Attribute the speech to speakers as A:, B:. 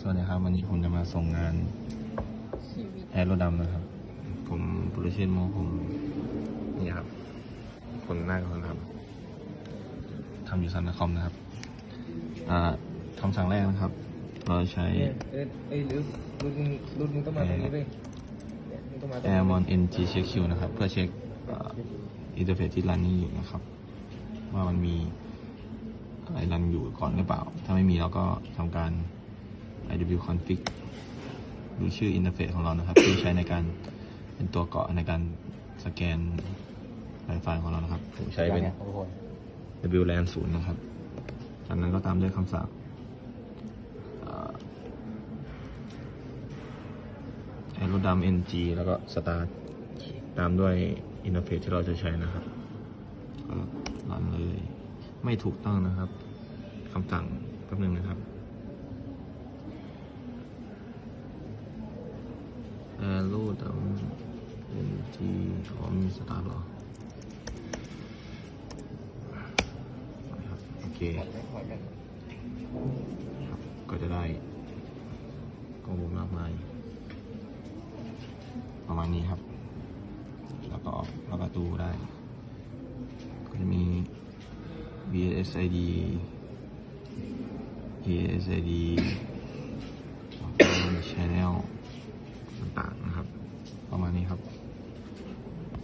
A: สวัสดีครับวันนี้ผมจะมาส่งงานแอร์รถดำนะครับ ผมปุรเชษฐ์โมผมนี่ครับคนหน้าคนครับทำอยู่ซันนาคอมนะครับคำสั่งแรกนะครับ เราใช้
B: รุ่นมึงต้องมาตรงนี้ด้วย
A: Airmon NG CQ นะครับ เพื่อเช็คอินเทอร์เฟซที่รันนี่อยู่นะครับ ว่ามันมีอะไรรันอยู่ก่อนหรือเปล่า ถ้าไม่มีเราก็ทำการ IW config ดูชื่ออินเทอร์เฟซของเรานะครับ ที่ใช้ในการเป็นตัวเกาะในการสแกนไฟล์ของเรานะครับผมใช้เป็น WLAN 0 นะครับจากนั้นก็ตามด้วยคำสั่งแอร์รถดำ NG แล้วก็ start ตามด้วยอินเทอร์เฟซที่เราจะใช้นะครับก็รันเลยไม่ถูกต้องนะครับคำสั่งแป๊บนึงนะครับแอร์รถดำ NG มี start หรอโอเคครับก็จะได้ข้อมูลมากมายประมาณนี้ครับแล้วก็ล็อกประตูได้ก็จะมี VSID ASID Channel ต่างๆนะครับประมาณนี้ครับ